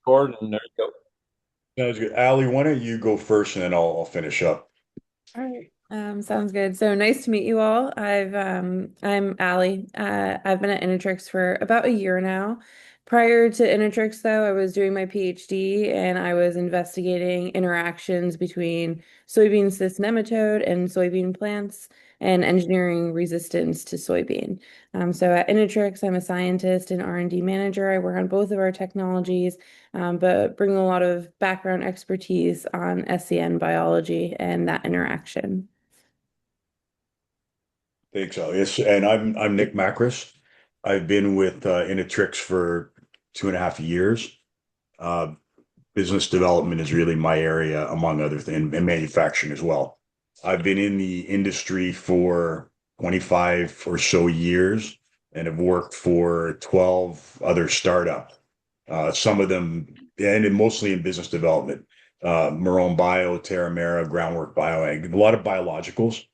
Gordon, there you go. Sounds good. Allie, why don't you go first and then I'll finish up. All right. Sounds good. So nice to meet you all. I'm Allie. I've been at Innatrix for about a year now. Prior to Innatrix, though, I was doing my PhD and I was investigating interactions between soybean cyst nematode and soybean plants and engineering resistance to soybean. So at Innatrix, I'm a scientist and R&D manager. I work on both of our technologies, but bring a lot of background expertise on SCN biology and that interaction. Thanks, Allie. Yes, and I'm Nick Macris. I've been with Innatrix for 2.5 years. Uh, Business development is really my area, among other things, and manufacturing as well. I've been in the industry for 25 or so years and have worked for 12 other startups. Some of them, and mostly in business development. Marone Bio, Terramera, Groundwork Bio, a lot of biologicals.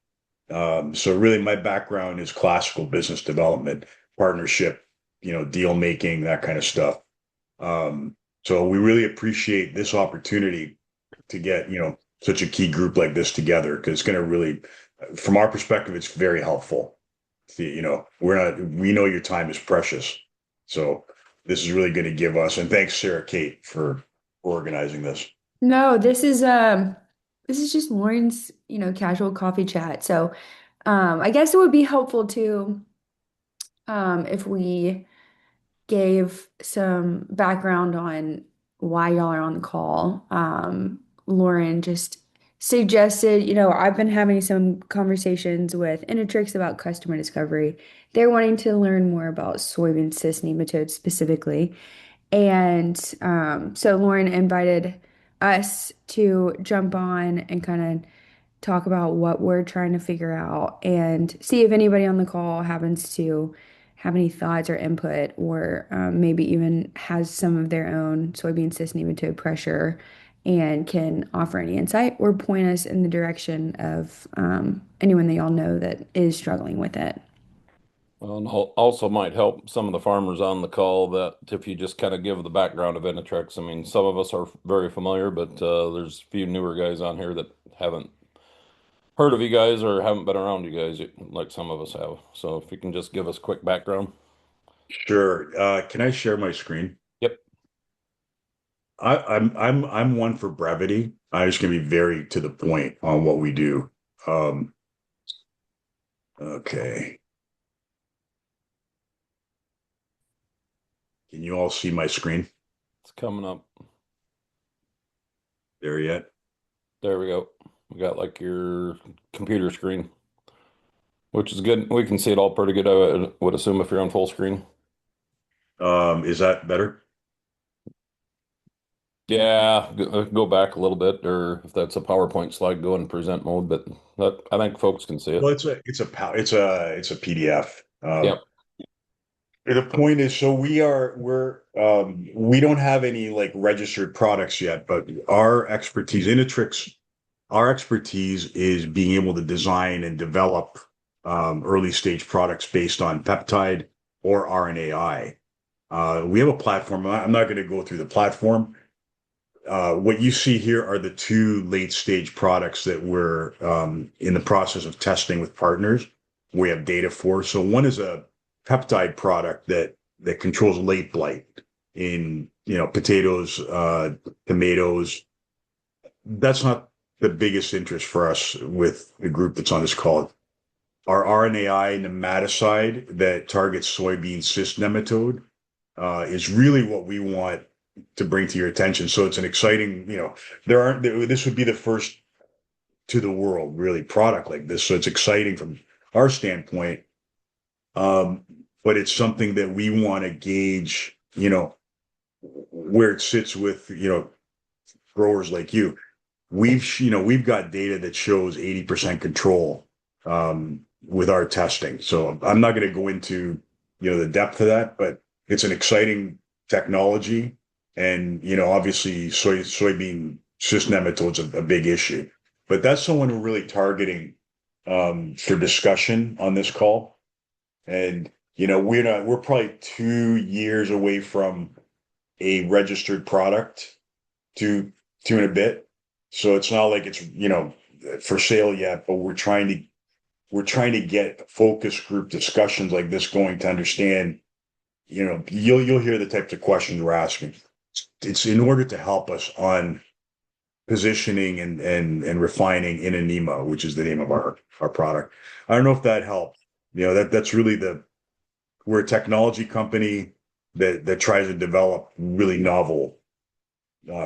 So really my background is classical business development, partnership, deal making, that kind of stuff. Um, so we really appreciate this opportunity to get, such a key group like this together because it's going to really, from our perspective, it's very helpful. See, we know your time is precious. So this is really going to give us, and thanks, Sarah Kate, for organizing this. No, this is just Lauren's, casual coffee chat. So I guess it would be helpful to if we gave some background on why y'all are on the call. Lauren just suggested, I've been having some conversations with Innatrix about customer discovery. They're wanting to learn more about soybean cyst nematodes specifically. And so Lauren invited us to jump on and kind of talk about what we're trying to figure out and see if anybody on the call happens to have any thoughts or input or maybe even has some of their own soybean cyst nematode pressure and can offer any insight or point us in the direction of anyone that y'all know that is struggling with it. Well, and also might help some of the farmers on the call that if you just kind of give the background of Innatrix. I mean, some of us are very familiar, but there's a few newer guys on here that haven't heard of you guys or haven't been around you guys like some of us have. So if you can just give us a quick background. Sure. Can I share my screen? Yep. I'm one for brevity. I'm just gonna be very to the point on what we do. Um, okay. Can you all see my screen It's coming up. there yet? There we go. We got like your computer screen, which is good. We can see it all pretty good, I would assume, if you're on full screen. Is that better? Yeah, go back a little bit, or if that's a PowerPoint slide, go in present mode. But I think folks can see Well, it. it's a PDF. Yep. The point is, so we don't have any like registered products yet, but our expertise is being able to design and develop early stage products based on peptide or RNAi. We have a platform. I'm not going to go through the platform. What you see here are the two late stage products that we're in the process of testing with partners. We have data for. So one is a peptide product that controls late blight in potatoes, tomatoes. That's not the biggest interest for us with the group that's on this call. Our RNAi nematicide that targets soybean cyst nematode is really what we want to bring to your attention. So it's an exciting, this would be the first to the world really product like this. So it's exciting from our standpoint. Um, but it's something that we want to gauge, where it sits with, growers like you. We've got data that shows 80% control with our testing. So I'm not going to go into, the depth of that, but it's an exciting technology. And, obviously soybean cyst nematodes a big issue, but that's someone we're really targeting for discussion on this call. And, we're probably 2 years away from a registered product to in a bit. So it's not like it's, for sale yet, but we're trying to get focus group discussions like this going to understand, you'll hear the types of questions we're asking. It's in order to help us on positioning and refining in Anima, which is the name of our product. I don't know if that helped. That's really we're a technology company that tries to develop really novel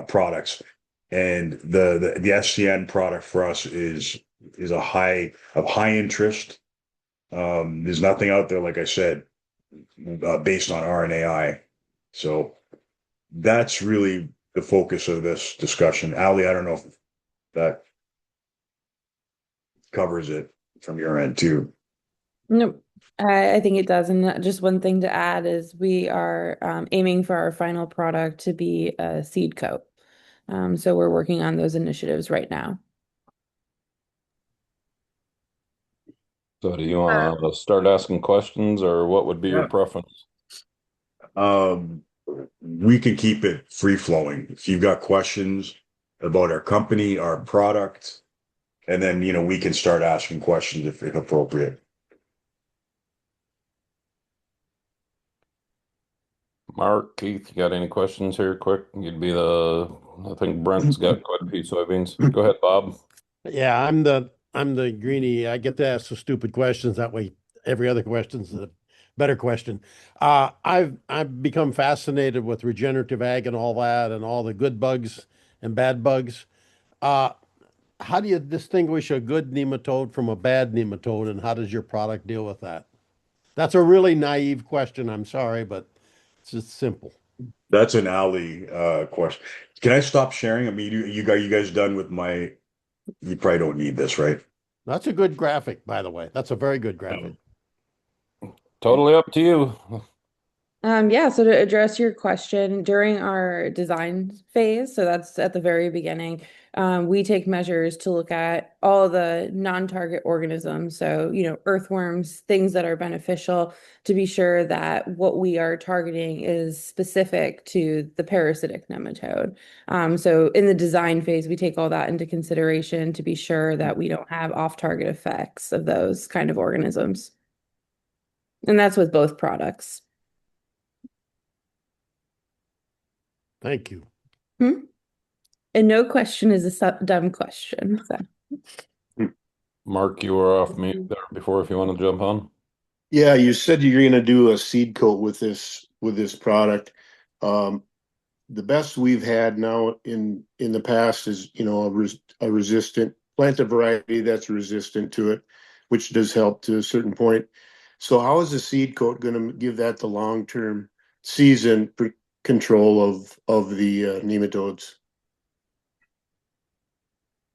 products. And the SCN product for us is of high interest. There's nothing out there, like I said, based on RNAi. So that's really the focus of this discussion. Ali, I don't know if that covers it from your end too. Nope. I think it does. And just one thing to add is we are aiming for our final product to be a seed coat. So we're working on those initiatives right now. So do you want to start asking questions, or what would be your Yeah. preference? Um, we can keep it free flowing. If you've got questions about our company, our product, and then, we can start asking questions if appropriate. Mark, Keith, you got any questions here quick? I think Brent's got quite a few soybeans. Go ahead, Bob. Yeah, I'm the greenie. I get to ask the stupid questions. That way, every other question's a better question. I've become fascinated with regenerative ag and all that, and all the good bugs and bad bugs. Uh, how do you distinguish a good nematode from a bad nematode, and how does your product deal with that? That's a really naive question. I'm sorry, but it's just simple. That's an Ali question. Can I stop sharing? I mean, you guys done with my? You probably don't need this, right? That's a good graphic, by the way. That's a very good graphic. Um, Totally up to you. Yeah, so to address your question, during our design phase, so that's at the very beginning, we take measures to look at all the non-target organisms, so earthworms, things that are beneficial, to be sure that what we are targeting is specific to the parasitic nematode. So in the design phase, we take all that into consideration to be sure that we don't have off-target effects of those kind of organisms. And that's with both products. Thank you. Hmm? And no question is a dumb question. So. Mark, you were off mute there before if you want to jump on. Yeah, you said you're going to do a seed coat with this product. Um, the best we've had now in the past is a resistant planted variety that's resistant to it, which does help to a certain point. So how is the seed coat going to give that the long-term control of the nematodes?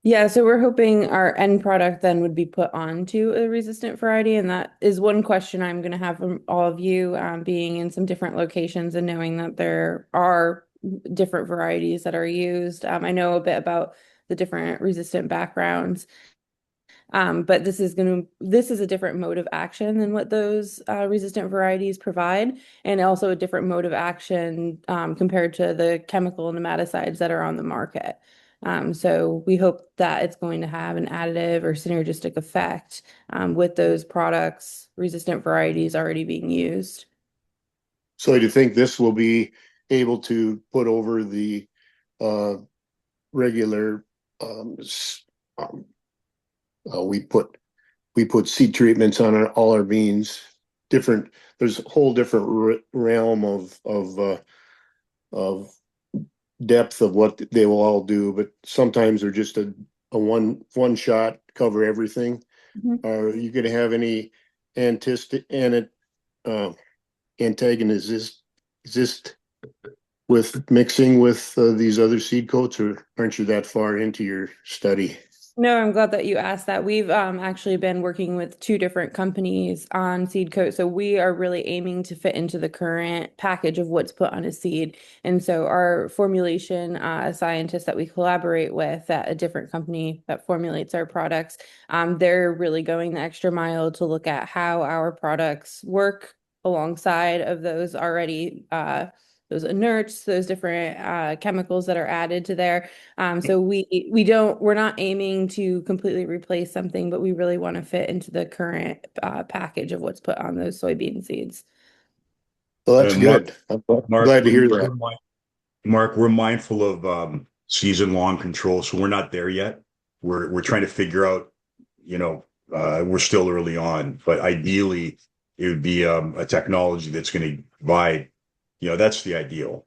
Yeah, so we're hoping our end product then would be put onto a resistant variety. And that is one question I'm going to have from all of you, being in some different locations and knowing that there are different varieties that are used. I know a bit about the different resistant backgrounds. But this is a different mode of action than what those resistant varieties provide, and also a different mode of action compared to the chemical nematicides that are on the market. So we hope that it's going to have an additive or synergistic effect with those products, resistant varieties already being used. So do you think this will be able to put over the uh, regular um, um, uh, we put we put seed treatments on all our beans. Different. There's a whole different realm of depth of what they will all do, but sometimes they're just a one shot cover everything. Mhm. Are you going to have any antist and uh, antagonist exist with mixing with these other seed coats, or aren't you that far into your study? No, I'm glad that you asked that. We've actually been working with two different companies on seed coat. So we are really aiming to fit into the current package of what's put on a seed. And so our formulation scientists that we collaborate with at a different company that formulates our products, they're really going the extra mile to look at how our products work alongside of those already those inerts, those different chemicals that are added to there. So we're not aiming to completely replace something, but we really want to fit into the current package of what's put on those soybean seeds. Well, that's And Mark, good. I'm Mark, glad to hear that. Mark, we're mindful of season long control, so we're not there yet. We're trying to figure out, you know, we're still early on, but ideally it would be a technology that's going to provide, that's the ideal,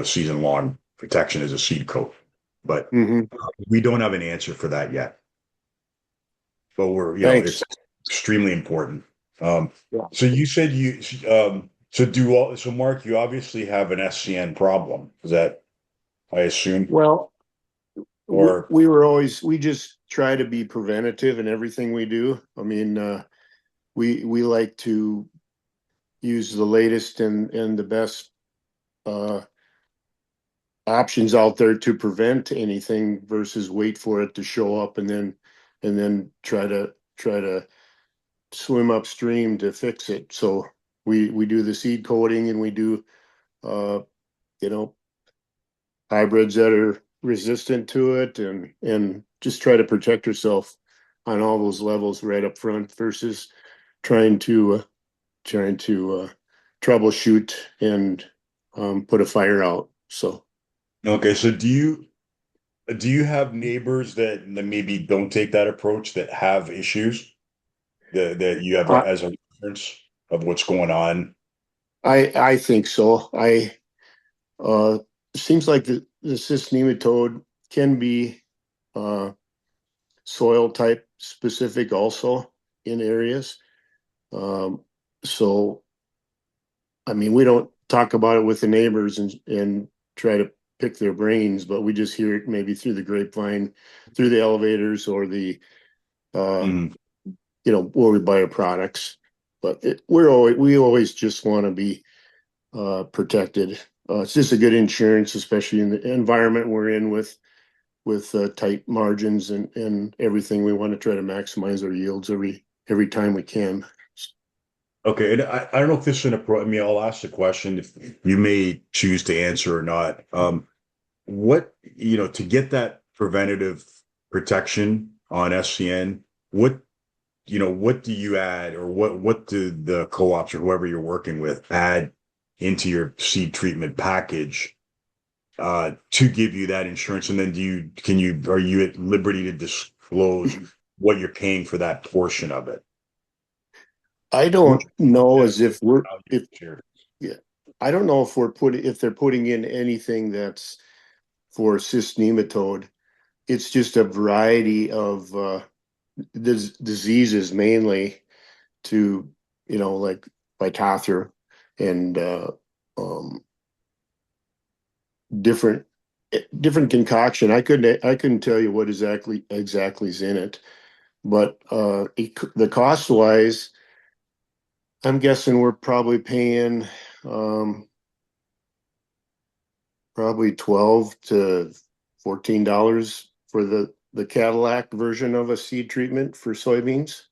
season long protection as a seed coat. But Hmm. we don't have an answer for that yet. But Thanks. it's extremely important. Um, Yeah. so you said so Mark, you obviously have an SCN problem. Is that, I assume, Well, or we just try to be preventative in everything we do. I mean, we like to use the latest and the best uh, options out there to prevent anything versus wait for it to show up and then try to swim upstream to fix it. So we do the seed coating and we do uh, you know hybrids that are resistant to it and just try to protect yourself on all those levels right up front versus trying to troubleshoot and put a fire out. So okay. So do you have neighbors that maybe don't take that approach that have issues that you have I as a reference of what's going on? I think so. I uh seems like the cyst nematode can be uh soil type specific also in areas. Um, so I mean, we don't talk about it with the neighbors and try to pick their brains, but we just hear it maybe through the grapevine, through the elevators or the uh, Mhm. where we buy our products. But we always just want to be protected. It's just a good insurance, especially in the environment we're in with tight margins and everything. We want to try to maximize our yields every time we can. Okay, and I don't know if this is an approach. I mean, I'll ask the question if you may choose to answer or not. To get that preventative protection on SCN, what do you add, or what do the co-ops or whoever you're working with add into your seed treatment package to give you that insurance? And then are you at liberty to disclose what you're paying for that portion of it? I Which, don't know yeah, as if we're if sure. yeah. I don't know if they're putting in anything that's for cyst nematode. It's just a variety of diseases mainly to like Phytophthora and um, different different concoction. I couldn't tell you what exactly is in it, but the cost wise, I'm guessing we're probably paying um, probably 12 to $14 for the Cadillac version of a seed treatment for soybeans.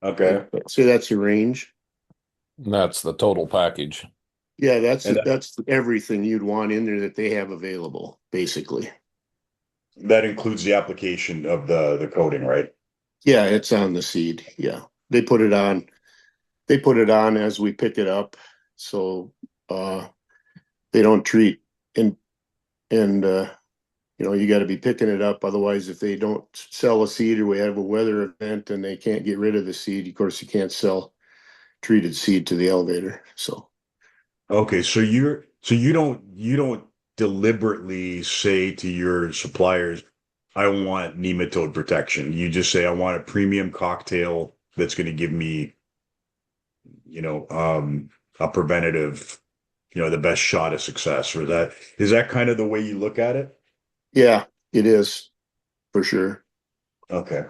Okay. I'd say that's the range. That's the total package. Yeah, And that's everything you'd want in there that they have available, basically. that includes the application of the coating, right? Yeah, it's on the seed. Yeah. They put it on. They put it on as we pick it up. So uh they don't treat and you got to be picking it up. Otherwise, if they don't sell a seed or we have a weather event and they can't get rid of the seed, of course you can't sell treated seed to the elevator. So Okay, so you don't deliberately say to your suppliers, I want nematode protection. You just say, I want a premium cocktail that's going to give me, a preventative, the best shot of success. Or is that kind of the way you look at it? yeah, it is for sure. Okay.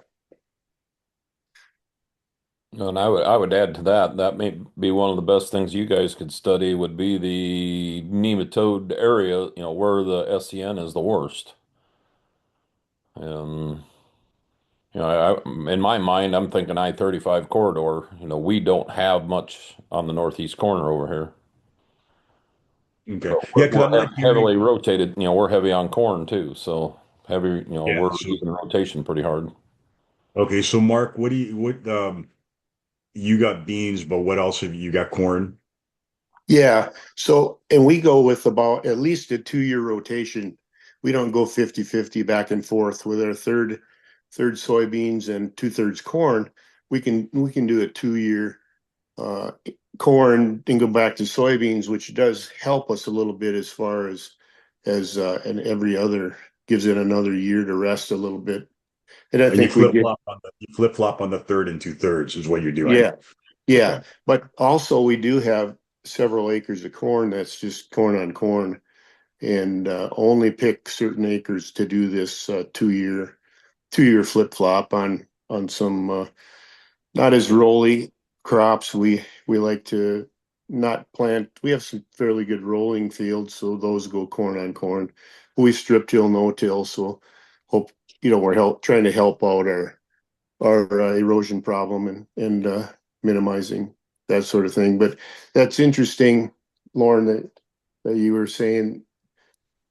And I would add to that, that may be one of the best things you guys could study would be the nematode area, where the SCN is the worst. And in my mind, I'm thinking I-35 corridor. We don't have much on the northeast corner over here. Okay. But Yeah, we're, because I'm not heavily hearing. rotated, we're heavy on corn too. So heavy, Yeah. we're So using rotation pretty hard. okay. So Mark, what you got beans, but what else have you got corn? Yeah. So, and we go with about at least a 2 year rotation. We don't go 50-50 back and forth with our third soybeans and 2/3 corn. We can do a 2 year uh corn and go back to soybeans, which does help us a little bit as far as and every other gives it another year to rest a little bit. And I And think we get you flip flop on the third and 2/3 is what you're doing. yeah, yeah. Okay. But also we do have several acres of corn that's just corn on corn and only pick certain acres to do this 2 year flip flop on some not as rolly crops. We like to not plant. We have some fairly good rolling fields, so those go corn on corn. We strip till no till, so hope we're trying to help out our erosion problem and minimizing that sort of thing. But that's interesting, Lauren, that you were saying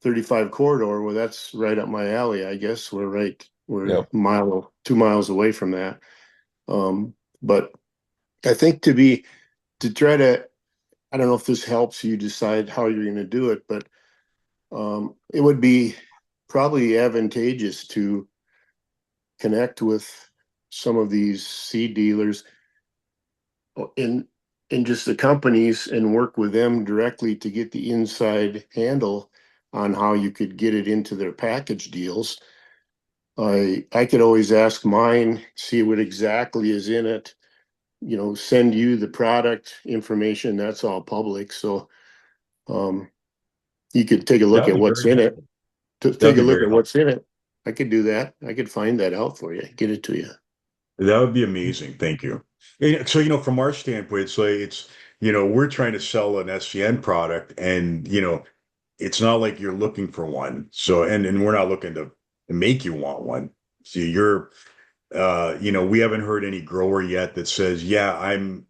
35 corridor. Well, that's right up my alley. I guess we're Yep. a mile, 2 miles away from that. But I think to try to, I don't know if this helps you decide how you're going to do it, but it would be probably advantageous to connect with some of these seed dealers in just the companies and work with them directly to get the inside handle on how you could get it into their package deals. I could always ask mine, see what exactly is in it, send you the product information. That's all public. So um, you could take a That look would at be what's very in it. helpful. To That would take a be look very at helpful. what's in it. I could do that. I could find that out for you, get it to you. That would be amazing. Thank you. And so, from our standpoint, we're trying to sell an SCN product and, it's not like you're looking for one. So, and we're not looking to make you want one. So we haven't heard any grower yet that says, yeah,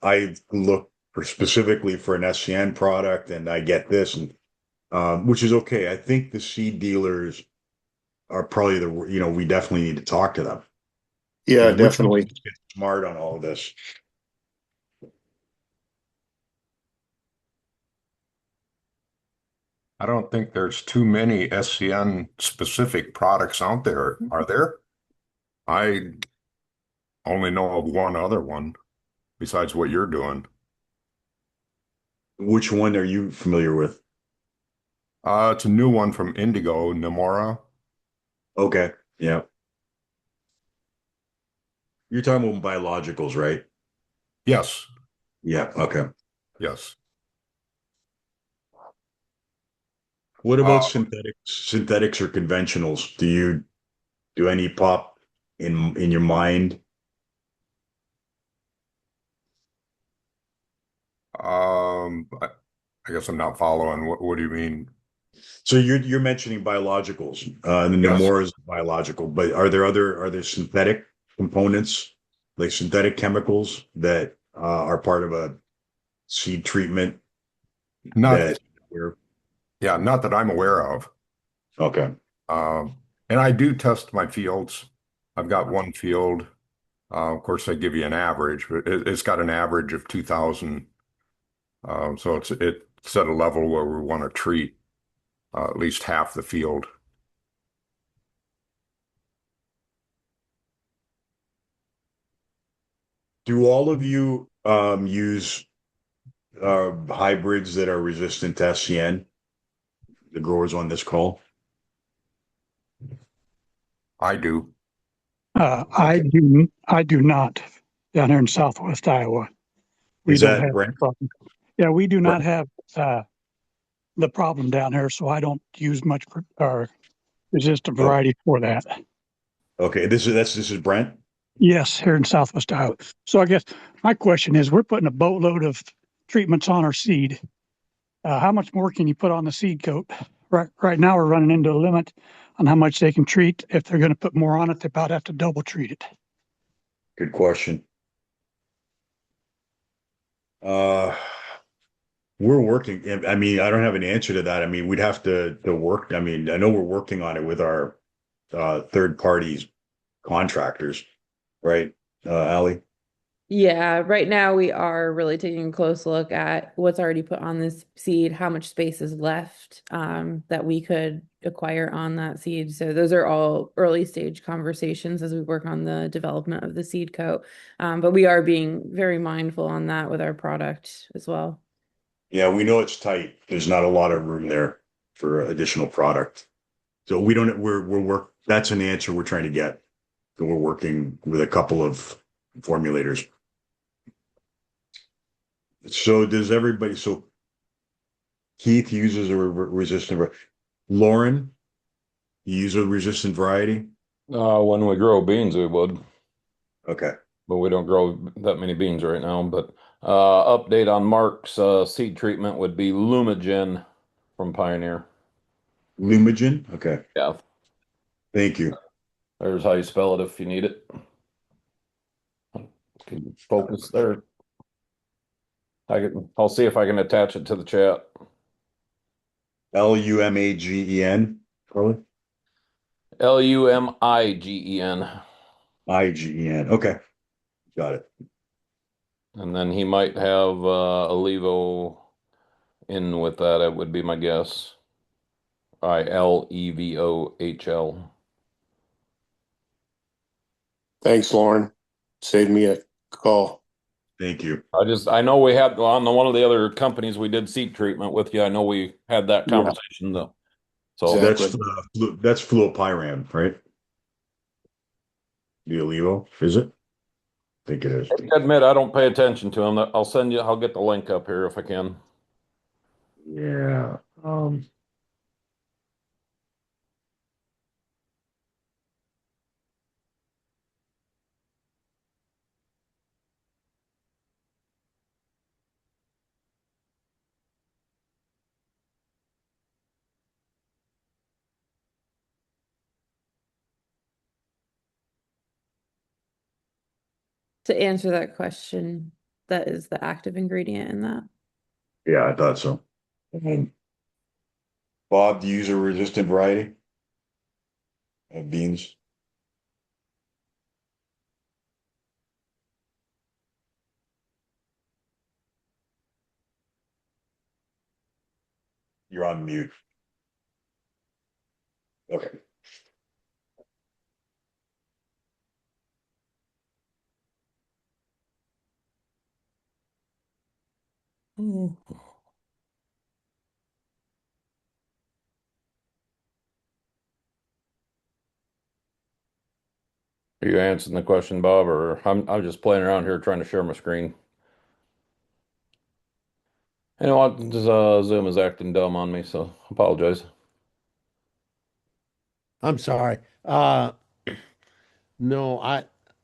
I look for specifically for an SCN product and I get this and, which is okay. I think the seed dealers are probably we definitely need to talk to them Yeah, because we're trying to definitely. get smart on all of this. I don't think there's too many SCN specific products out there, are there? I only know of one other one besides what you're doing. Which one are you familiar with? It's a new one from Indigo, Nemora. Okay. Yeah. You're talking about biologicals, right? Yes, Yeah. Okay. yes. What about Uh, synthetics or conventionals? Do you do any pop in your mind? I guess I'm not following. What do you mean? So you're mentioning biologicals, and the Yes. Nemora is biological, but are there synthetic components, like synthetic chemicals that are part of a seed treatment Not, that we're yeah, not that I'm aware of. okay. And I do test my fields. I've got one field. Of course, I give you an average, but it's got an average of 2,000. So it's at a level where we want to treat at least half the field. Do all of you use hybrids that are resistant to SCN? The growers on this call? I do. Okay. I do not down here in Southwest Iowa. We Is don't that have Brent? the problem. Yeah, we do not Brent. have the problem down here, so I don't use much resistant Oh, variety for that. okay. This is Brent. Yes, here in Southwest Iowa. So I guess my question is, we're putting a boatload of treatments on our seed. How much more can you put on the seed coat? Right now, we're running into a limit on how much they can treat. If they're going to put more on it, they about have to double treat it. Good question. Uh, we're working. I mean, I don't have an answer to that. I mean, we'd have to work. I mean, I know we're working on it with our third parties contractors, right? Ally? Yeah, right now we are really taking a close look at what's already put on this seed, how much space is left that we could acquire on that seed. So those are all early stage conversations as we work on the development of the seed coat. But we are being very mindful on that with our product as well. Yeah, we know it's tight. There's not a lot of room there for additional product. So we don't, we're work, that's an answer we're trying to get. So we're working with a couple of formulators. So does everybody, so Keith uses a resistant, Lauren, you use a resistant variety? When we grow beans, we would, Okay. but we don't grow that many beans right now. But update on Mark's seed treatment would be Lumigen from Pioneer. Lumigen? Okay. Yeah, Thank you. there's how you spell it if you need it. Can you focus there? I'll see if I can attach it to the chat. Lumagen, probably. Lumigen. IGEN. Okay. Got it. And then he might have a Levo in with that, it would be my guess. Ilevohl. Thanks, Lauren. Saved me a call. Thank you. I know we had on one of the other companies we did seed treatment with you. I know we had that Yeah, conversation though. So exactly. That's fluopyram, right? The Olivo, is it? I think it is. I admit I don't pay attention to them. I'll get the link up here if I can. Yeah. To answer that question, that is the active ingredient in that. Yeah, I thought so. Bob, do you use a resistant variety of beans? You're on mute. Okay. Are you answering the question, Bob, or I'm just playing around here trying to share my screen? You know what? Zoom is acting dumb on me, so apologize. I'm sorry. No,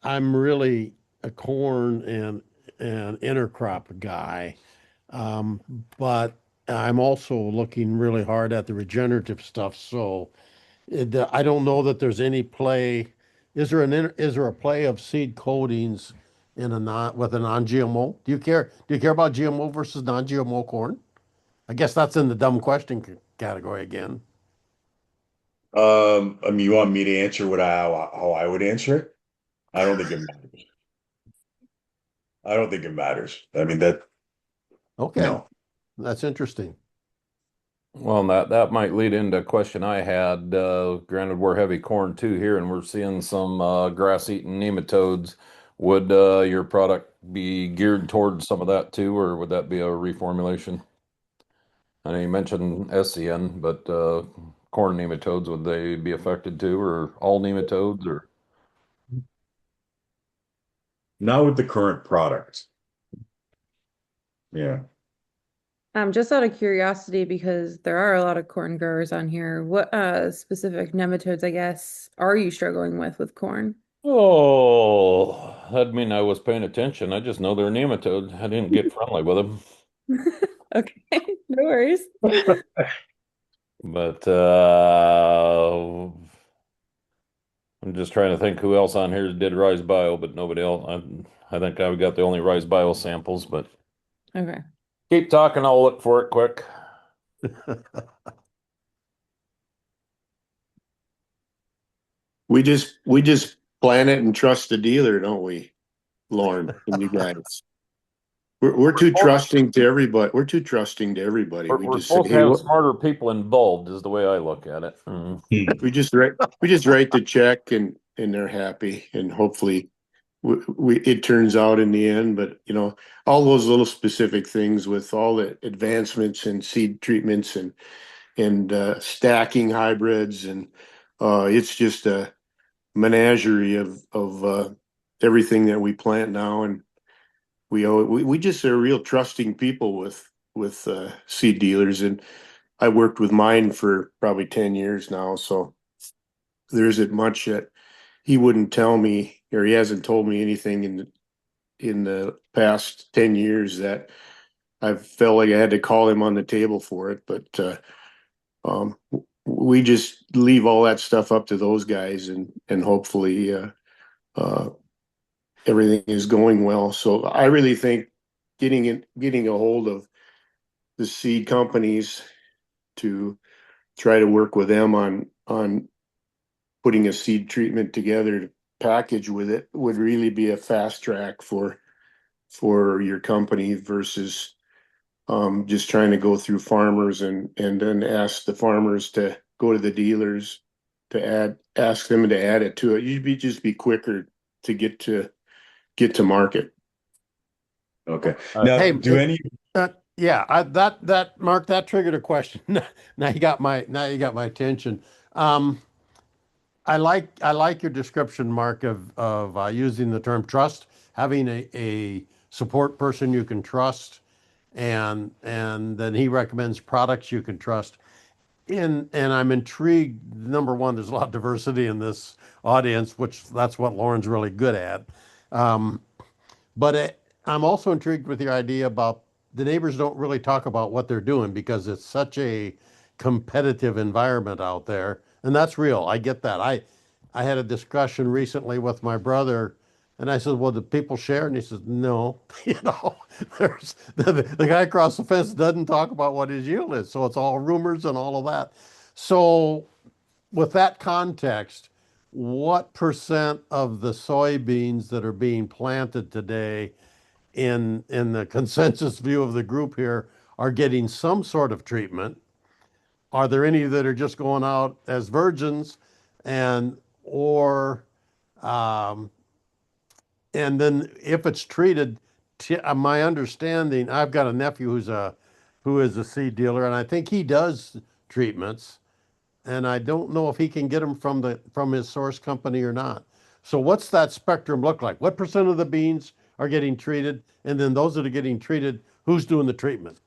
I'm really a corn and intercrop guy. Um, but I'm also looking really hard at the regenerative stuff. So I don't know that there's any play. Is there a play of seed coatings in a non with a non-GMO? Do you care about GMO versus non-GMO corn? I guess that's in the dumb question category again. I mean, you want me to answer how I would answer it? I don't think it matters. I don't think it matters. I mean that Okay, no. that's interesting. Well, that might lead into a question I had. Granted, we're heavy corn too here, and we're seeing some grass-eating nematodes. Would your product be geared towards some of that too, or would that be a reformulation? I know you mentioned SCN, but corn nematodes, would they be affected too, or all nematodes, or? Not with the current product. Yeah. Just out of curiosity, because there are a lot of corn growers on here, what specific nematodes, I guess, are you struggling with corn? Oh, that'd mean I was paying attention. I just know they're nematodes. I didn't get friendly with them. Okay, no worries. But I'm just trying to think who else on here did Rise Bio, but nobody else. I think I've got the only Rise Bio samples, but Okay. Keep talking, I'll look for it quick. We just plan it and trust the dealer, don't we, Lauren and you guys? We're We're too supposed, trusting to everybody. We're too trusting to everybody. we're, We we're just say, supposed to hey, have what? smarter people involved, is the way I look at it. Mm. We just write the check and they're happy, and hopefully it turns out in the end. But all those little specific things with all the advancements and seed treatments and stacking hybrids, and it's just a menagerie of everything that we plant now, and we just are real trusting people with seed dealers. And I worked with mine for probably 10 years now, so there isn't much that he wouldn't tell me, or he hasn't told me anything in the past 10 years that I've felt like I had to call him on the table for it. But um, we just leave all that stuff up to those guys, and hopefully uh, everything is going well. So I really think getting a hold of the seed companies to try to work with them on putting a seed treatment together to package with it would really be a fast track for your company versus just trying to go through farmers and then ask the farmers to go to the dealers to ask them to add it to it. You'd just be quicker to get to market. Okay. Now, Hey, do any yeah, that Mark, that triggered a question. Now you got my attention. Um, I like your description, Mark, of using the term trust, having a support person you can trust, and then he recommends products you can trust. And I'm intrigued. Number one, there's a lot of diversity in this audience, which that's what Lauren's really good at. Um, but I'm also intrigued with your idea about the neighbors don't really talk about what they're doing because it's such a competitive environment out there. And that's real. I get that. I had a discussion recently with my brother, and I said, "Well, do people share?" And he says, "No." There's the guy across the fence doesn't talk about what his yield is. So it's all rumors and all of that. So with that context, what percent of the soybeans that are being planted today in the consensus view of the group here are getting some sort of treatment? Are there any that are just going out as virgins, and or um, and then if it's treated, my understanding, I've got a nephew who is a seed dealer, and I think he does treatments, and I don't know if he can get them from his source company or not. So what's that spectrum look like? What percent of the beans are getting treated? And then those that are getting treated, who's doing the treatment?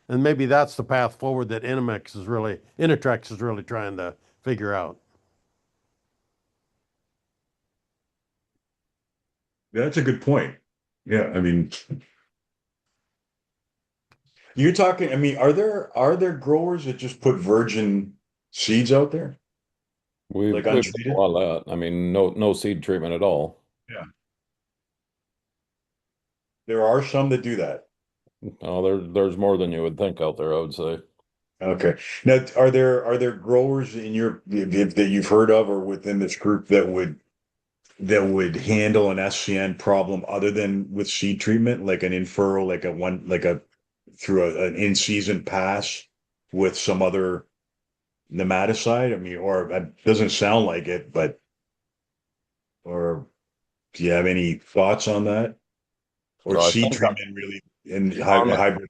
And maybe that's the path forward that Innatrix is really trying to figure out. That's a good point. Yeah, I mean, you're talking, I mean, are there growers that just put virgin seeds out there? We've Like we've done a untreated? lot of that. I mean, no seed treatment at all. Yeah. There are some that do that. No, there's more than you would think out there, I would say. Okay. Now, are there growers in that you've heard of or within this group that would handle an SCN problem other than with seed treatment, like an in-furrow, like a through an in-season pass with some other nematicide? I mean, or it doesn't sound like it, but or do you have any thoughts on that? Or So I seed think treatment really in on the hybrid?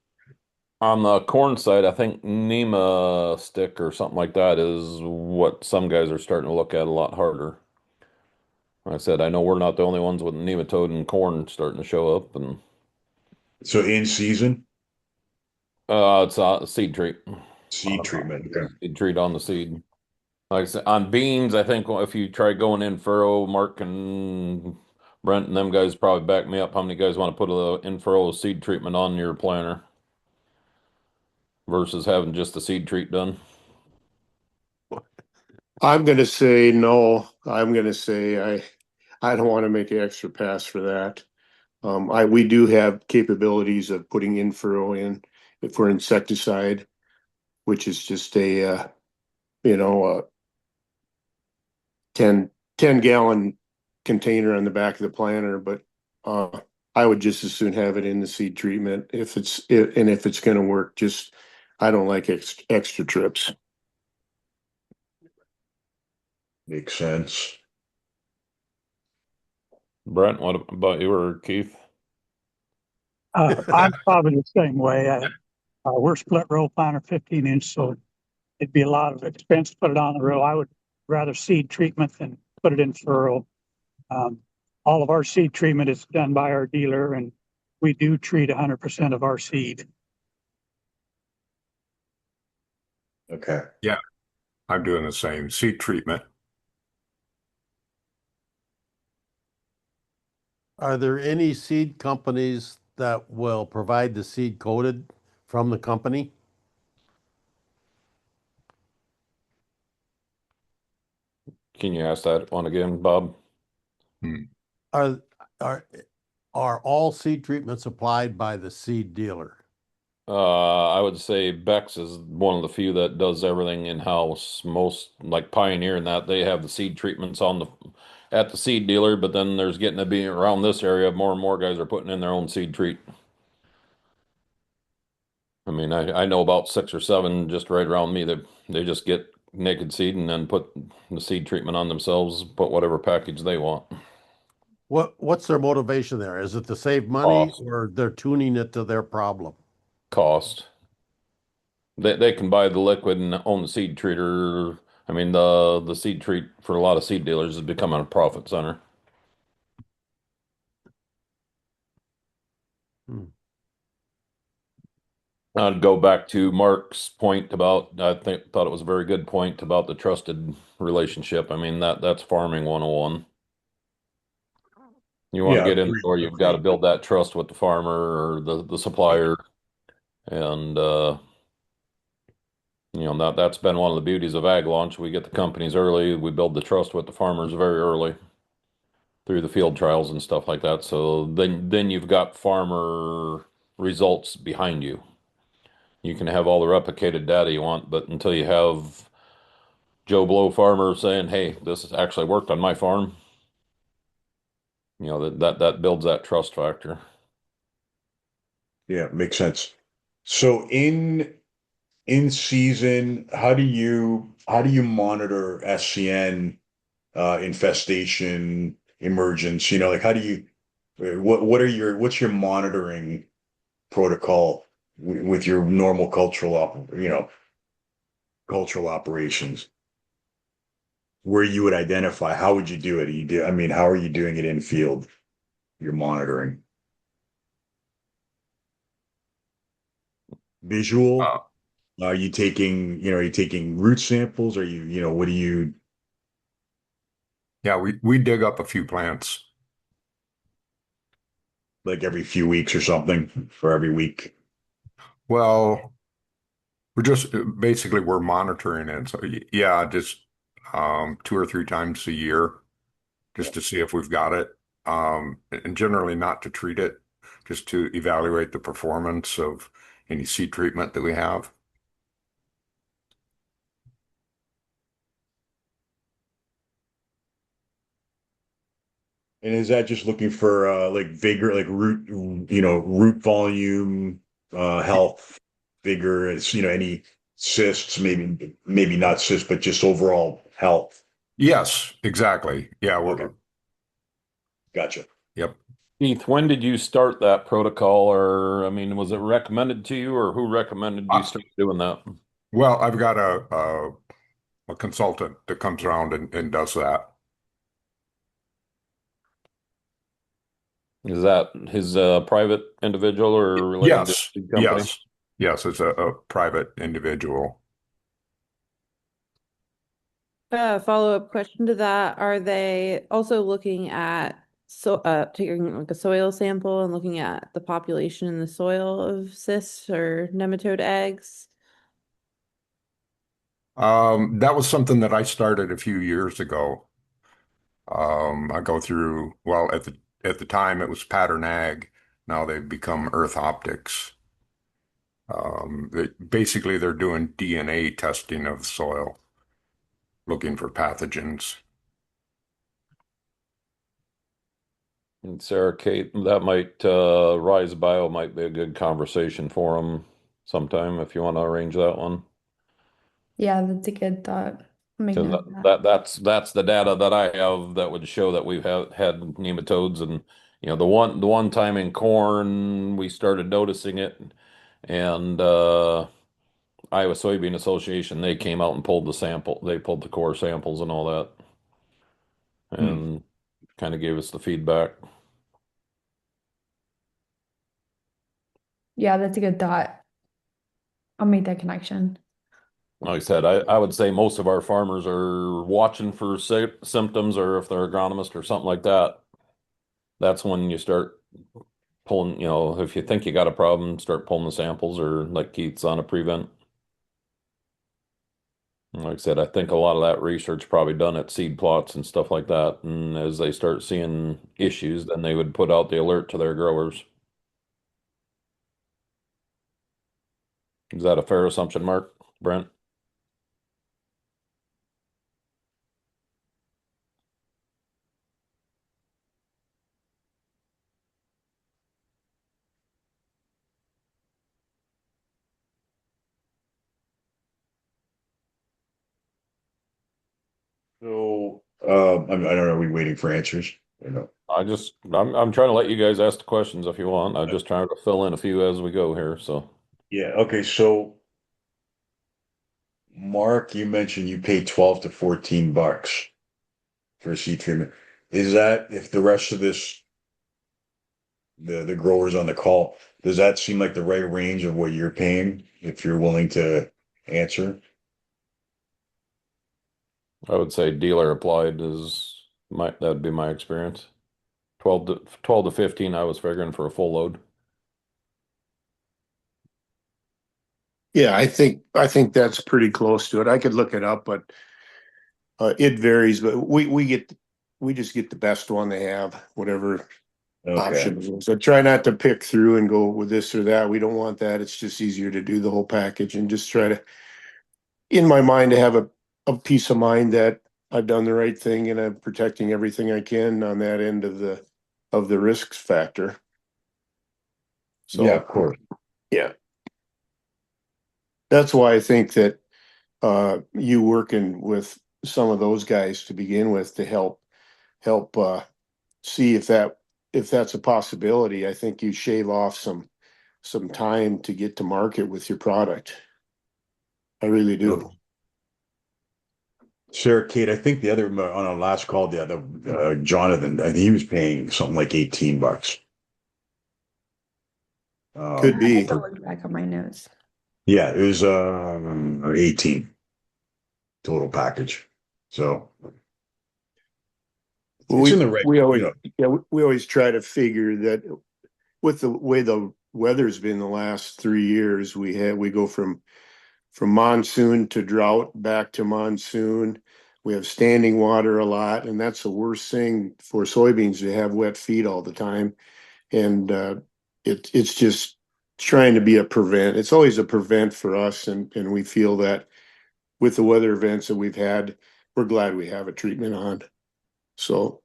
on the corn side, I think Nema stick or something like that is what some guys are starting to look at a lot harder. Like I said, I know we're not the only ones with nematode and corn starting to show up, and So in season it's a seed treat. seed treatment. Okay. Seed treat on the seed. Like I said, on beans, I think if you try going in furrow, Mark and Brent and them guys probably back me up. How many guys want to put a in furrow seed treatment on your planter versus having just the seed treat done? I'm going to say no. I'm going to say I don't want to make an extra pass for that. We do have capabilities of putting in furrow for insecticide, which is just a you know, a 10 gallon container on the back of the planter. But I would just as soon have it in the seed treatment if it's going to work. Just I don't like extra trips. Makes sense. Brent, what about you or Keith? I'm probably the same way. We're split row planter 15-inch, so it'd be a lot of expense to put it on the row. I would rather seed treatment than put it in furrow. Um, all of our seed treatment is done by our dealer, and we do treat 100% of our seed. Okay. Yeah, I'm doing the same. Seed treatment. Are there any seed companies that will provide the seed coated from the company? Can you ask that one again, Bob? Hmm. Are are are all seed treatments applied by the seed dealer? I would say Bex is one of the few that does everything in-house. Most like Pioneer and that they have the seed treatments on the at the seed dealer, but then there's getting to be around this area, more and more guys are putting in their own seed treat. I mean, I know about six or seven just right around me that they just get naked seed and then put the seed treatment on themselves, put whatever package they want. What's their motivation there? Is it to save money Cost, or they're tuning it to their problem? cost. They can buy the liquid and own the seed treater. I mean, the seed treat for a lot of seed dealers is becoming a profit center. Hmm. I'd go back to Mark's point about, I thought it was a very good point about the trusted relationship. I mean, that's farming 101. You want to Yeah, get in the agreed. door, you've got to Agreed. build that trust with the farmer or the supplier. And that's been one of the beauties of Ag Launch. We get the companies early, we build the trust with the farmers very early through the field trials and stuff like that. So then you've got farmer results behind you. You can have all the replicated data you want, but until you have Joe Blow farmer saying, "Hey, this has actually worked on my farm," that builds that trust factor. Yeah, makes sense. So in season, how do you monitor SCN infestation emergence? Like how do you what's your monitoring protocol with your normal cultural operations where you would identify how would you do it? I mean, how are you doing it in field? You're monitoring visual. Uh, Are you taking root samples? Are what do you yeah, we dig up a few plants. like every few weeks or something for every week? Well, we're just basically we're monitoring it. So yeah, just 2 or 3 times a year just to see if we've got it. And generally not to treat it, just to evaluate the performance of any seed treatment that we have. And is that just looking for like vigor, like root volume, health, vigor, any cysts, maybe not cysts, but just overall health. Yes, exactly. Yeah, Okay, gotcha. yep. Keith, when did you start that protocol? Or, I mean, was it recommended to you, or who recommended you Uh, start doing that? well, I've got a consultant that comes around and does that. Is that his private individual or related to Yes, the company? yes, yes. It's a private individual. Follow-up question to that. Are they also looking at taking like a soil sample and looking at the population in the soil of cysts or nematode eggs? That was something that I started a few years ago. I go through, well, at the time it was Pattern Ag. Now they've become Earth Optics. Basically, they're doing DNA testing of the soil, looking for pathogens. And Sarah Kate, that might Rise Bio might be a good conversation for them sometime if you want to arrange that one. Yeah, that's a good thought. I'll make Because note of that. that's the data that I have that would show that we've had nematodes, and the one time in corn we started noticing it, and Iowa Soybean Association, they came out and pulled the core samples and all that, Hmm. and kind of gave us the feedback. Yeah, that's a good thought. I'll make that connection. Like I said, I would say most of our farmers are watching for symptoms, or if they're agronomist or something like that, that's when you start pulling, if you think you got a problem, start pulling the samples, or like Keith's on a prevent. And like I said, I think a lot of that research probably done at seed plots and stuff like that. And as they start seeing issues, then they would put out the alert to their growers. Is that a fair assumption, Mark? Brent? So, I don't know. Are we waiting for answers? I don't know. I'm trying to let you guys ask the questions if you want. I'm just trying to fill in a few as we go here. So Yeah. Okay. So, Mark, you mentioned you pay 12 to 14 bucks for a seed treatment. Is that if the rest of this, the growers on the call, does that seem like the right range of what you're paying if you're willing to answer? I would say dealer applied that'd be my experience. 12 to 15, I was figuring for a full load. Yeah, I think that's pretty close to it. I could look it up, but it varies. But we just get the best one they have, whatever Okay. option it is. So try not to pick through and go with this or that. We don't want that. It's just easier to do the whole package and just try to, in my mind, to have a peace of mind that I've done the right thing and I'm protecting everything I can on that end of the risk factor. Yeah, So of course. yeah, that's why I think that you working with some of those guys to begin with to help see if that's a possibility. I think you shave off some time to get to market with your product. I really Okay. do. Sarah Kate, I think the other on our last call, the other Jonathan, I think he was paying something like 18 bucks. Could I have be. to look back on my notes. Yeah, it was 18 total package. So it's in We the right, we you always know. yeah we always try to figure that with the way the weather's been the last 3 years, we go from monsoon to drought back to monsoon. We have standing water a lot, and that's the worst thing for soybeans to have wet feet all the time. And it's just trying to be a prevent. It's always a prevent for us, and we feel that with the weather events that we've had, we're glad we have a treatment on. So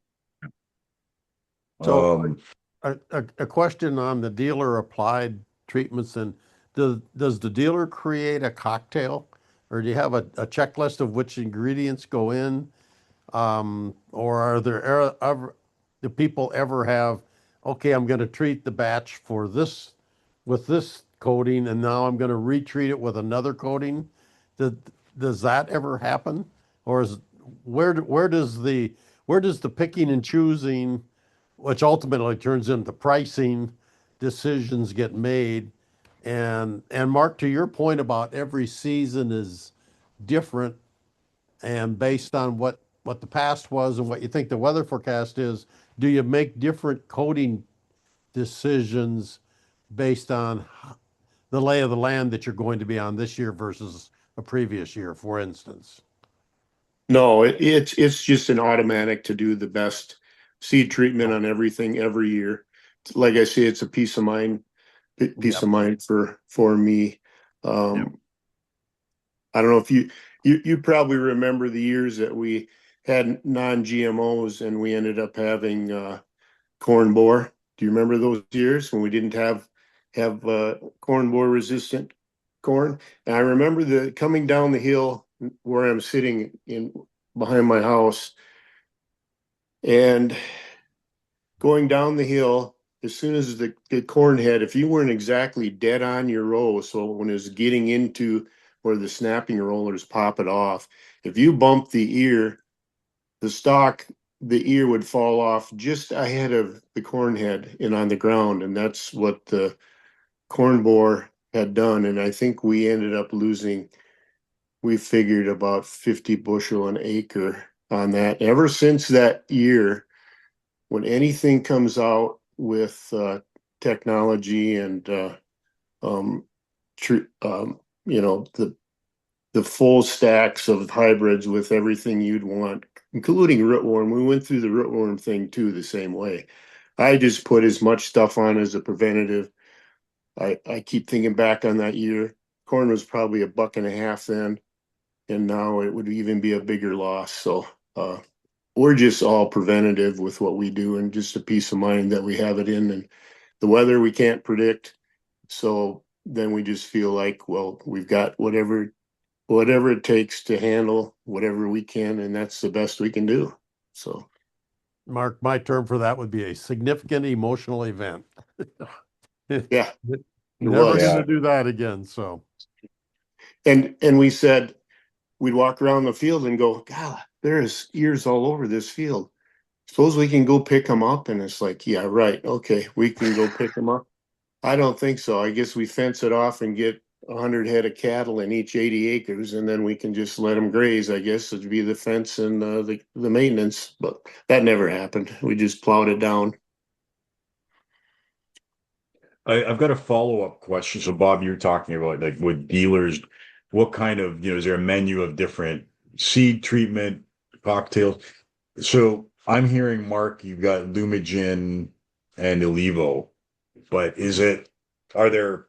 So Um, a question on the dealer applied treatments, and does the dealer create a cocktail, or do you have a checklist of which ingredients go in? Or are there ever, do people ever have, okay, I'm going to treat the batch for this with this coating, and now I'm going to retreat it with another coating? Does, does that ever happen? Or is where does the picking and choosing, which ultimately turns into pricing decisions, get made? And Mark, to your point about every season is different, and based on what the past was and what you think the weather forecast is, do you make different coding decisions based on the lay of the land that you're going to be on this year versus a previous year, for instance? no, it's just an automatic to do the best seed treatment on everything every year. Like I say, it's a peace of mind peace Yep. of mind for me. Yep. I don't know if you probably remember the years that we had non-GMOs and we ended up having corn borer. Do you remember those years when we didn't have corn borer resistant corn? And I remember the coming down the hill where I'm sitting in behind my house and going down the hill. As soon as the corn head, if you weren't exactly dead on your row, so when it was getting into where the snapping rollers pop it off, if you bump the ear, the stalk, the ear would fall off just ahead of the corn head and on the ground. And that's what the corn borer had done. And I think we ended up losing, we figured about 50 bushel an acre on that. Ever since that year, when anything comes out with technology and um, you know, the full stacks of hybrids with everything you'd want, including rootworm. We went through the rootworm thing too, the same way. I just put as much stuff on as a preventative. I keep thinking back on that year. Corn was probably $1.50 then, and now it would even be a bigger loss. So we're just all preventative with what we do, and just a peace of mind that we have it in. And the weather we can't predict, so then we just feel like, well, we've got whatever it takes to handle whatever we can, and that's the best we can do. So, Mark, my term for that would be a significant emotional event. yeah, it Never was. going to do that again. So, And we said we'd walk around the field and go, God, there's ears all over this field. Suppose we can go pick them up. And it's like, yeah, right. Okay, we can go pick them up. I don't think so. I guess we fence it off and get 100 head of cattle in each 80 acres, and then we can just let them graze. I guess it'd be the fence and the maintenance, but that never happened. We just plowed it down. I've got a follow-up question. So, Bob, you're talking about like with dealers, what kind of, is there a menu of different seed treatment cocktails? So I'm hearing, Mark, you've got Lumigen and Elevo, but are there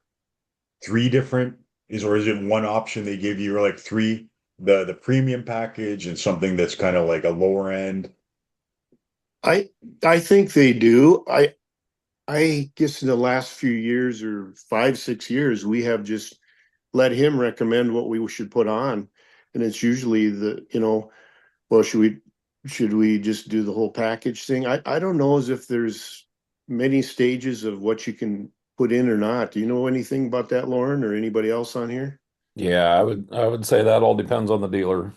three different, or is it one option they give you, or like three, the premium package and something that's kind of like a lower end? I I think they do. I guess in the last few years or 5, 6 years, we have just let him recommend what we should put on. And it's usually well, should we just do the whole package thing? I don't know as if there's many stages of what you can put in or not. Do you know anything about that, Lauren, or anybody else on here? Yeah, I would say that all depends on the dealer.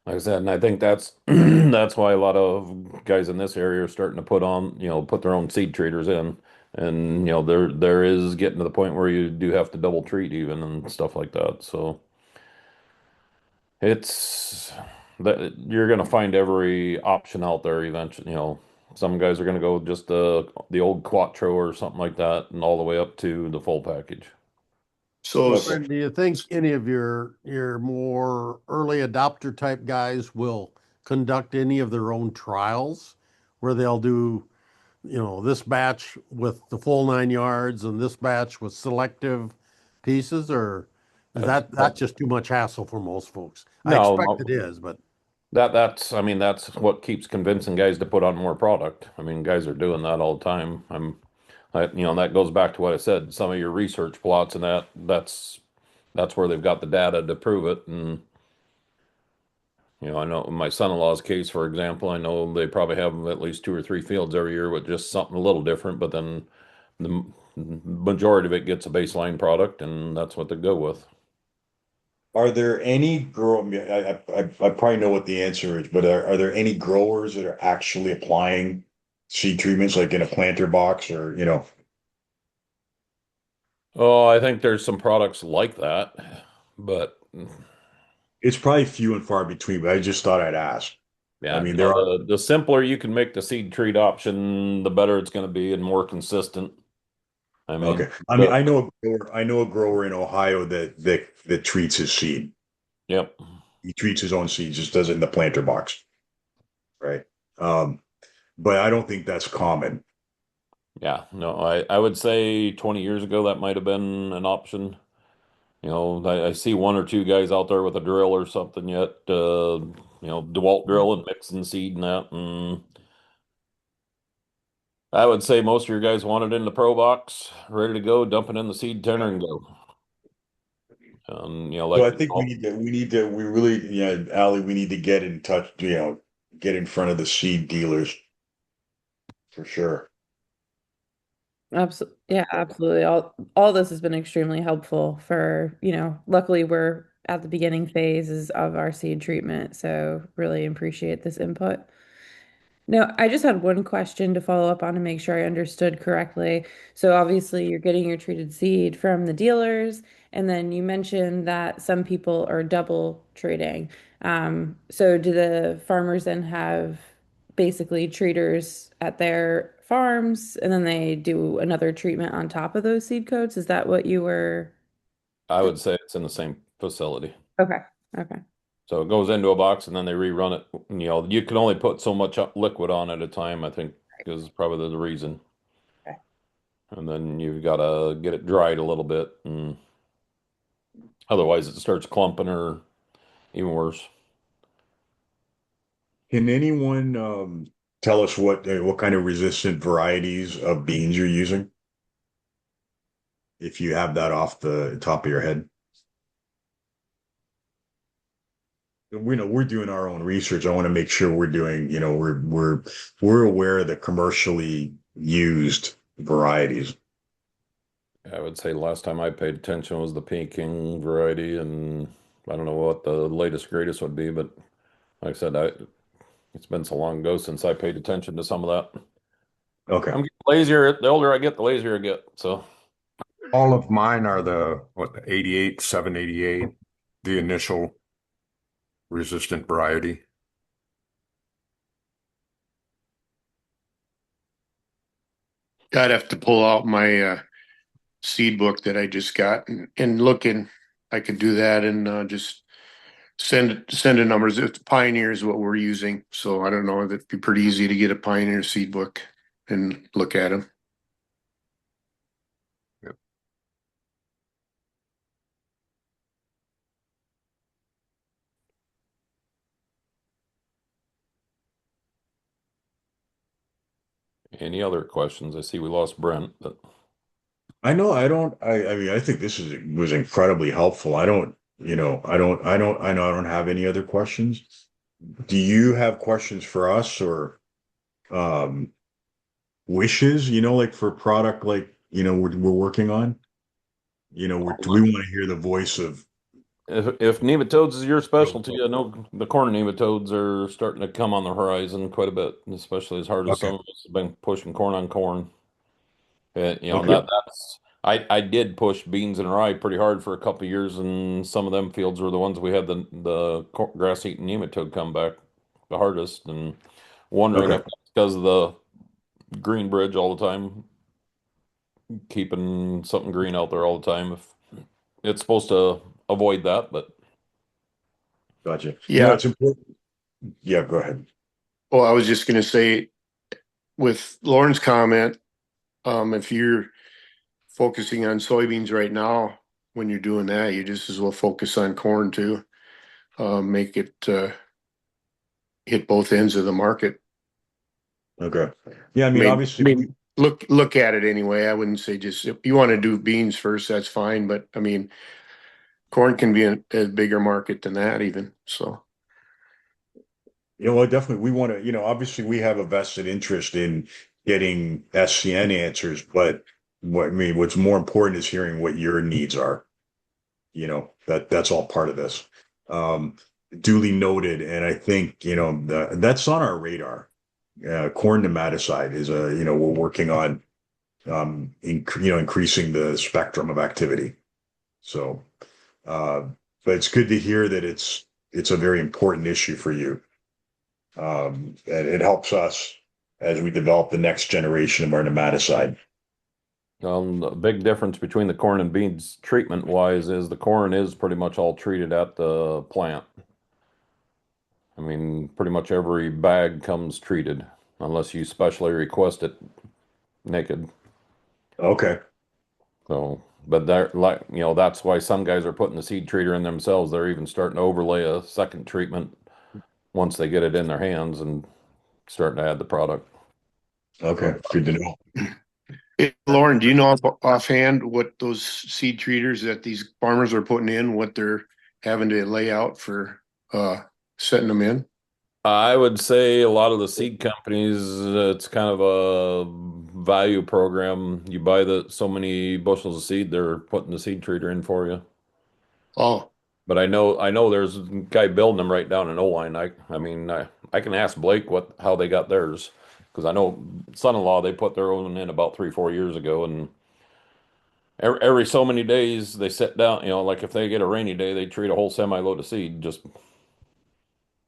Like I said, and I think that's that's why a lot of guys in this area are starting to put their own seed treaters in. And there is getting to the point where you do have to double treat even and stuff like that. So it's that you're gonna find every option out there eventually. Some guys are gonna go just the old Quattro or something like that, and all the way up to the full package. So Okay. Lauren, do you think any of your more early adopter type guys will conduct any of their own trials where they'll do, this batch with the full 9 yards and this batch with selective pieces, or is That's that's just too much hassle for most folks? I no, expect it no, is, but that's I mean that's what keeps convincing guys to put on more product. I mean, guys are doing that all the time. That goes back to what I said. Some of your research plots and that's where they've got the data to prove it. And I know in my son-in-law's case, for example, I know they probably have at least two or three fields every year with just something a little different, but then the majority of it gets a baseline product, and that's what they go with. Are there any I probably know what the answer is, but are there any growers that are actually applying seed treatments like in a planter box or, Oh, I think there's some products like that, but it's probably few and far between, but I just thought I'd ask. I yeah, mean, there are, no, the simpler you can make the seed treat option, the better it's going to be and more consistent. I mean, okay. I mean, I know a grower in Ohio that treats his seed. yep. He treats his own seed, just does it in the planter box, right? Um, but I don't think that's common. Yeah, no, I would say 20 years ago that might have been an option. I see one or two guys out there with a drill or something yet, DeWalt drill and mixing seed and that. And I would say most of your guys want it in the Pro Box, ready to go, dump it in the seed tenor and go. So Like I think we really, yeah, Ali, we need to get in touch, get in front of the seed dealers for sure. Absolutely. Yeah, absolutely. All this has been extremely helpful for, luckily we're at the beginning phases of our seed treatment, so really appreciate this input. No, I just had one question to follow up on to make sure I understood correctly. So obviously you're getting your treated seed from the dealers, and then you mentioned that some people are double treating. So do the farmers then have basically treaters at their farms, and then they do another treatment on top of those seed coats? Is that what you were? I would say it's in the same facility. Okay. Okay. So it goes into a box and then they rerun it. You can only put so much liquid on at a time, I think, is probably the reason. Okay. And then you've got to get it dried a little bit, and otherwise it starts clumping or even worse. Can anyone tell us what kind of resistant varieties of beans you're using? If you have that off the top of your head. We know we're doing our own research. I want to make sure we're doing, we're aware of the commercially used varieties. I would say last time I paid attention was the Peking variety, and I don't know what the latest greatest would be, but like I said, it's been so long ago since I paid attention to some of that. Okay. I'm getting lazier. The older I get, the lazier I get. So All of mine are the 88, 788, the initial resistant variety. I'd have to pull out my seed book that I just got and look in. I could do that and just send the numbers. It's Pioneer is what we're using, so I don't know. That'd be pretty easy to get a Pioneer seed book and look at them. Yep. any other questions? I see we lost Brent, but I know I don't I mean I think this was incredibly helpful. I don't, I know I don't have any other questions. Do you have questions for us or um wishes, like for a product like, we're working on? Do we want to hear the voice of if nematodes is your specialty, I know the corn nematodes are starting to come on the horizon quite a bit, especially as hard as Okay. some of us have been pushing corn on corn. And Okay. that's I did push beans and rye pretty hard for a couple of years, and some of them fields were the ones we had the grass eating nematode come back the hardest, and wondering if Okay. that's because of the green bridge all the time, keeping something green out there all the time. If it's supposed to avoid that, but Gotcha. Yeah. It's important. Yeah, go ahead. Well, I was just going to say with Lauren's comment, if you're focusing on soybeans right now, when you're doing that, you just as well focus on corn too. Make it hit both ends of the market. Okay. Yeah, I I mean, mean, obviously, look at it anyway. I wouldn't say just if you want to do beans first, that's fine. But I mean, corn can be a bigger market than that even. So well, definitely we want to, obviously we have a vested interest in getting SCN answers, but what's more important is hearing what your needs are. That's all part of this. Um, Duly noted, and I think, that's on our radar. Corn nematicide is we're working on increasing the spectrum of activity. So, uh, but it's good to hear that it's a very important issue for you. And it helps us as we develop the next generation of our nematicide. the big difference between the corn and beans treatment wise is the corn is pretty much all treated at the plant. I mean, pretty much every bag comes treated unless you specially request it. naked. Okay. So, but they're like, that's why some guys are putting the seed treater in themselves. They're even starting to overlay a second treatment once they get it in their hands and starting to add the product. Okay. Good to know. Hey, Lauren, do you know offhand what those seed treaters that these farmers are putting in, what they're having to lay out for setting them in? I would say a lot of the seed companies, it's kind of a value program. You buy the so many bushels of seed, they're putting the seed treater in for you. Oh, But I know there's a guy building them right down in Oline. I can ask Blake how they got theirs because I know son-in-law they put their own in about 3, 4 years ago, and every so many days they sit down. Like if they get a rainy day, they treat a whole semi load of seed, just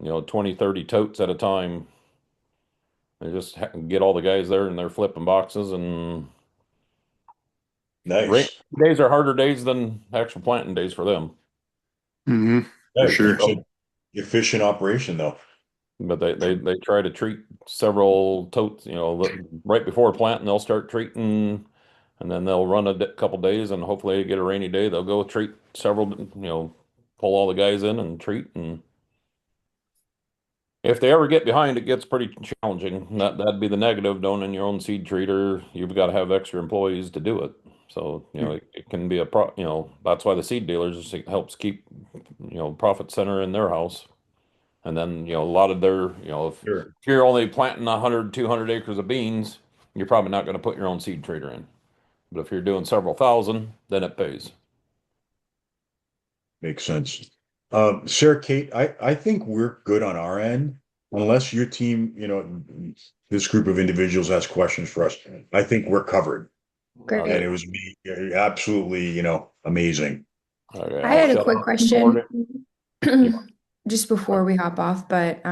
20, 30 totes at a time. They just get all the guys there and they're flipping boxes, and rain Nice. days are harder days than actual planting days for them. mm-hmm, Yeah, for it sure. keeps it efficient operation though. But they try to treat several totes, right before planting, they'll start treating, and then they'll run a couple days, and hopefully they get a rainy day, they'll go treat several, pull all the guys in and treat. And if they ever get behind, it gets pretty challenging. That'd be the negative. Don't in your own seed treater, you've got to have extra employees to do it. So, it can be that's why the seed dealers it helps keep, profit center in their house. And then, a lot of their, if Sure. you're only planting 100, 200 acres of beans, you're probably not going to put your own seed treater in. But if you're doing several thousand, then it pays. Makes sense. Sarah Kate, I think we're good on our end, unless your team, this group of individuals has questions for us. I think we're covered. And Great. it was absolutely, amazing. Okay, I I'll had a shut quick up. question You- just before we hop off, but